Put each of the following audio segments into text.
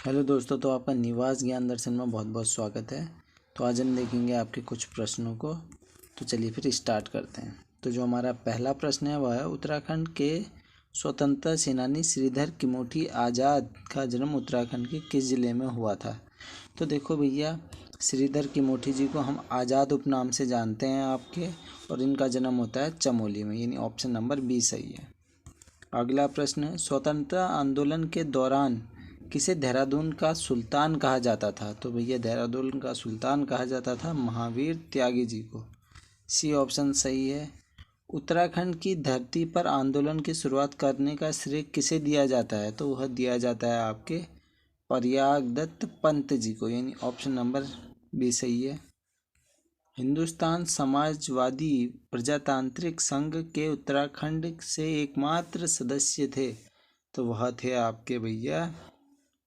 Hello दोस्तों, तो आपका निवास ज्ञान दर्शन में बहुत बहुत स्वागत है। तो आज हम देखेंगे आपके कुछ प्रश्नों को। तो चलिए फिर स्टार्ट करते हैं। तो जो हमारा पहला प्रश्न है वह है, उत्तराखंड के स्वतंत्रता सेनानी श्रीधर किमोठी आज़ाद का जन्म उत्तराखंड के किस ज़िले में हुआ था। तो देखो भैया, श्रीधर किमोठी जी को हम आज़ाद उपनाम से जानते हैं आपके, और इनका जन्म होता है चमोली में, यानी ऑप्शन नंबर बी सही है। अगला प्रश्न है, स्वतंत्रता आंदोलन के दौरान किसे देहरादून का सुल्तान कहा जाता था। तो भैया देहरादून का सुल्तान कहा जाता था महावीर त्यागी जी को। सी ऑप्शन सही है। उत्तराखंड की धरती पर आंदोलन की शुरुआत करने का श्रेय किसे दिया जाता है। तो वह दिया जाता है आपके प्रयाग दत्त पंत जी को, यानी ऑप्शन नंबर बी सही है। हिंदुस्तान समाजवादी प्रजातांत्रिक संघ के उत्तराखंड से एकमात्र सदस्य थे। तो वह थे आपके भैया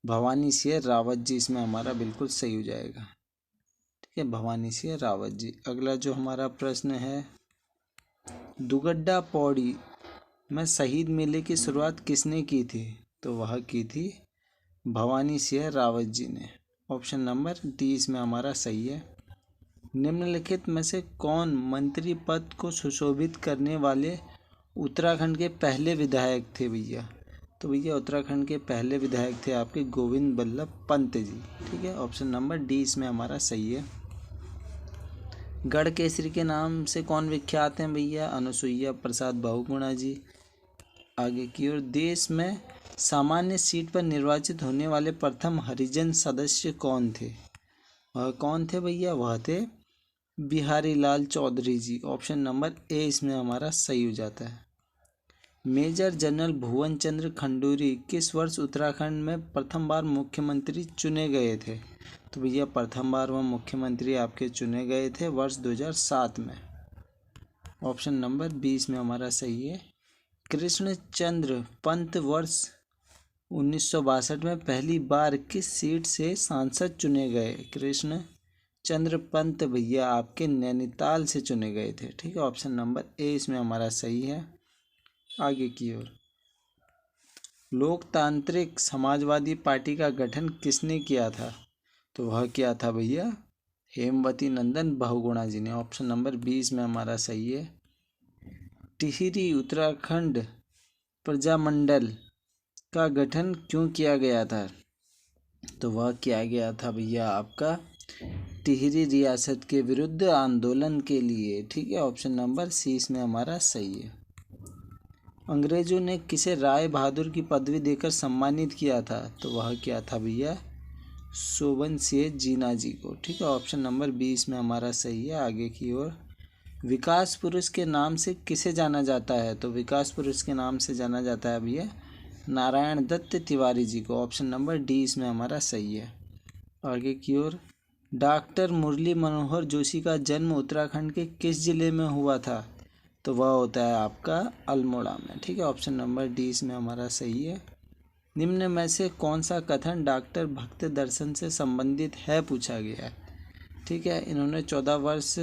भवानी सिंह रावत जी। इसमें हमारा बिल्कुल सही हो जाएगा। ठीक है, भवानी सिंह रावत जी। अगला जो हमारा प्रश्न है, दुगड्डा पौड़ी में शहीद मेले की शुरुआत किसने की थी। तो वह की थी भवानी सिंह रावत जी ने। ऑप्शन नंबर डी इसमें हमारा सही है। निम्नलिखित में से कौन मंत्री पद को सुशोभित करने वाले उत्तराखंड के पहले विधायक थे भैया। तो भैया उत्तराखंड के पहले विधायक थे आपके गोविंद बल्लभ पंत जी। ठीक है, ऑप्शन नंबर डी इसमें हमारा सही है। गढ़ केसरी के नाम से कौन विख्यात हैं भैया। अनुसुईया प्रसाद बहुगुणा जी। आगे की ओर, देश में सामान्य सीट पर निर्वाचित होने वाले प्रथम हरिजन सदस्य कौन थे। वह कौन थे भैया, वह थे बिहारी लाल चौधरी जी। ऑप्शन नंबर ए इसमें हमारा सही हो जाता है। मेजर जनरल भुवन चंद्र खंडूरी किस वर्ष उत्तराखंड में प्रथम बार मुख्यमंत्री चुने गए थे। तो भैया प्रथम बार वह मुख्यमंत्री आपके चुने गए थे वर्ष 2007 में। ऑप्शन नंबर 20 में हमारा सही है। कृष्णचंद्र पंत वर्ष 1962 में पहली बार किस सीट से सांसद चुने गए। कृष्ण चंद्र पंत भैया आपके नैनीताल से चुने गए थे। ठीक है, ऑप्शन नंबर ए इसमें हमारा सही है। आगे की ओर, लोकतांत्रिक समाजवादी पार्टी का गठन किसने किया था। तो वह किया था भैया हेमवती नंदन बहुगुणा जी ने। ऑप्शन नंबर 20 में हमारा सही है। टिहरी उत्तराखंड प्रजामंडल का गठन क्यों किया गया था। तो वह किया गया था भैया आपका टिहरी रियासत के विरुद्ध आंदोलन के लिए। ठीक है, ऑप्शन नंबर सी इसमें हमारा सही है। अंग्रेजों ने किसे राय बहादुर की पदवी देकर सम्मानित किया था। तो वह क्या था भैया शोभन सिंह जीना जी को। ठीक है, ऑप्शन नंबर 20 में हमारा सही है। आगे की ओर, विकास पुरुष के नाम से किसे जाना जाता है। तो विकास पुरुष के नाम से जाना जाता है भैया नारायण दत्त तिवारी जी को। ऑप्शन नंबर डी इसमें हमारा सही है। आगे की ओर, डॉक्टर मुरली मनोहर जोशी का जन्म उत्तराखंड के किस जिले में हुआ था। तो वह होता है आपका अल्मोड़ा में। ठीक है, ऑप्शन नंबर डी इसमें हमारा सही है। निम्न में से कौन सा कथन डॉक्टर भक्त दर्शन से संबंधित है, पूछा गया है। ठीक है, इन्होंने 14 वर्ष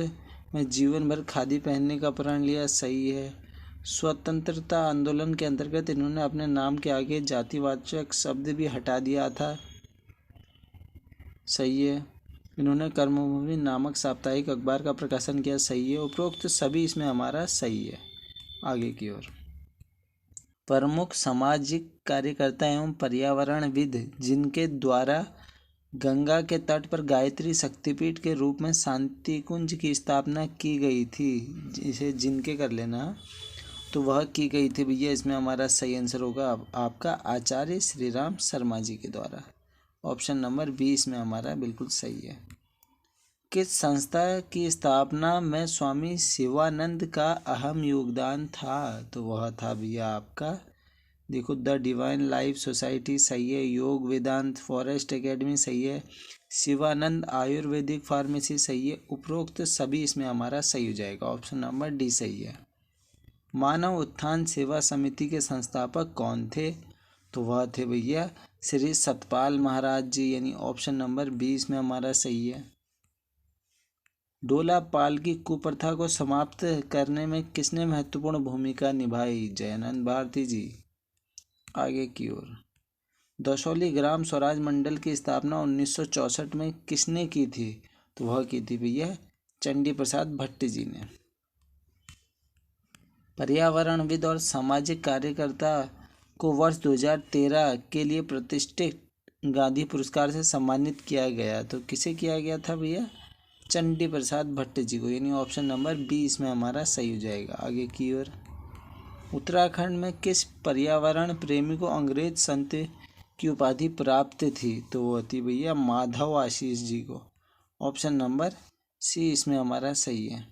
में जीवन भर खादी पहनने का प्रण लिया। सही है। स्वतंत्रता आंदोलन के अंतर्गत इन्होंने अपने नाम के आगे जातिवाचक शब्द भी हटा दिया था। सही है। इन्होंने कर्मभूमि नामक साप्ताहिक अखबार का प्रकाशन किया। सही है। उपरोक्त सभी इसमें हमारा सही है। आगे की ओर, प्रमुख सामाजिक कार्यकर्ता एवं पर्यावरणविद जिनके द्वारा गंगा के तट पर गायत्री शक्तिपीठ के रूप में शांति कुंज की स्थापना की गई थी, जिसे जिनके कर लेना, तो वह की गई थी भैया इसमें हमारा सही आंसर होगा आपका आचार्य श्री राम शर्मा जी के द्वारा। ऑप्शन नंबर 20 में हमारा बिल्कुल सही है। किस संस्था की स्थापना में स्वामी शिवानंद का अहम योगदान था। तो वह था भैया आपका, देखो, द डिवाइन लाइफ सोसाइटी सही है। योग वेदांत फॉरेस्ट एकेडमी सही है। शिवानंद आयुर्वेदिक फार्मेसी सही है। उपरोक्त सभी इसमें हमारा सही हो जाएगा। ऑप्शन नंबर डी सही है। मानव उत्थान सेवा समिति के संस्थापक कौन थे। तो वह थे भैया श्री सतपाल महाराज जी, यानी ऑप्शन नंबर 20 में हमारा सही है। डोला पाल की कुप्रथा को समाप्त करने में किसने महत्वपूर्ण भूमिका निभाई। जयानंद भारती जी। आगे की ओर, दसौली ग्राम स्वराज मंडल की स्थापना 1964 में किसने की थी? तो वह की थी भैया चंडी प्रसाद भट्ट जी ने। पर्यावरणविद और सामाजिक कार्यकर्ता को वर्ष 2013 के लिए प्रतिष्ठित गांधी पुरस्कार से सम्मानित किया गया, तो किसे किया गया था भैया? चंडी प्रसाद भट्ट जी को, यानी ऑप्शन नंबर बी इसमें हमारा सही हो जाएगा। आगे की ओर, उत्तराखंड में किस पर्यावरण प्रेमी को अंग्रेज संत की उपाधि प्राप्त थी? तो वो थी भैया माधव आशीष जी को। ऑप्शन नंबर सी इसमें हमारा सही है।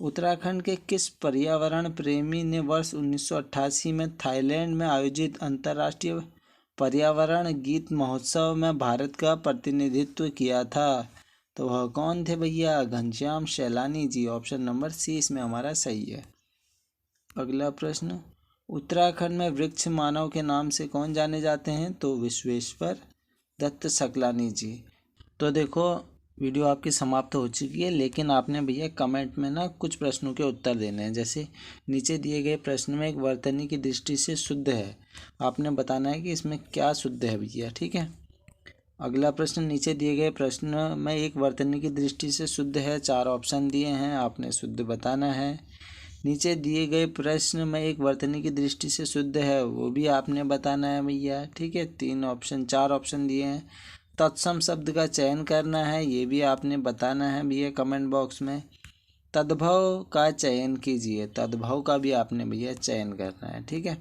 उत्तराखंड के किस पर्यावरण प्रेमी ने वर्ष 1988 में थाईलैंड में आयोजित अंतर्राष्ट्रीय पर्यावरण गीत महोत्सव में भारत का प्रतिनिधित्व किया था? तो वह कौन थे भैया? घनश्याम सैलानी जी। ऑप्शन नंबर सी इसमें हमारा सही है। अगला प्रश्न, उत्तराखंड में वृक्ष मानव के नाम से कौन जाने जाते हैं? तो विश्वेश्वर दत्त सकलानी जी। तो देखो वीडियो आपकी समाप्त हो चुकी है, लेकिन आपने भैया कमेंट में ना कुछ प्रश्नों के उत्तर देने हैं। जैसे नीचे दिए गए प्रश्न में एक वर्तनी की दृष्टि से शुद्ध है, आपने बताना है कि इसमें क्या शुद्ध है भैया, ठीक है। अगला प्रश्न, नीचे दिए गए प्रश्न में एक वर्तनी की दृष्टि से शुद्ध है, 4 ऑप्शन दिए हैं, आपने शुद्ध बताना है। नीचे दिए गए प्रश्न में एक वर्तनी की दृष्टि से शुद्ध है, वो भी आपने बताना है भैया, ठीक है। 4 ऑप्शन दिए हैं। तत्सम शब्द का चयन करना है, ये भी आपने बताना है भैया कमेंट बॉक्स में। तद्भव का चयन कीजिए, तद्भव का भी आपने भैया चयन करना है, ठीक है।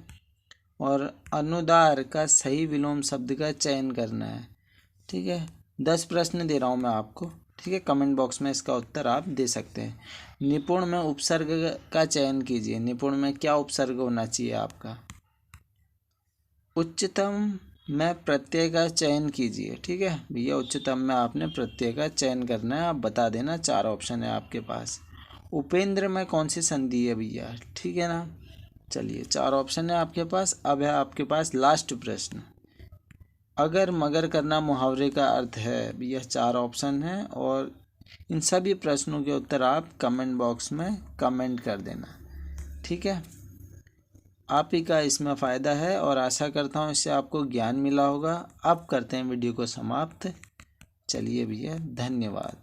और अनुदार का सही विलोम शब्द का चयन करना है, ठीक है। 10 प्रश्न दे रहा हूँ मैं आपको, ठीक है। कमेंट बॉक्स में इसका उत्तर आप दे सकते हैं। निपुण में उपसर्ग का चयन कीजिए, निपुण में क्या उपसर्ग होना चाहिए आपका? उच्चतम में प्रत्यय का चयन कीजिए, ठीक है भैया। उच्चतम में आपने प्रत्यय का चयन करना है, आप बता देना। 4 ऑप्शन है आपके पास। उपेंद्र में कौन सी संधि है भैया, ठीक है ना। चलिए 4 ऑप्शन है आपके पास। अब है आपके पास लास्ट प्रश्न, अगर मगर करना मुहावरे का अर्थ है भैया। 4 ऑप्शन है और इन सभी प्रश्नों के उत्तर आप कमेंट बॉक्स में कमेंट कर देना, ठीक है। आप ही का इसमें फ़ायदा है और आशा करता हूँ इससे आपको ज्ञान मिला होगा। अब करते हैं वीडियो को समाप्त। चलिए भैया, धन्यवाद।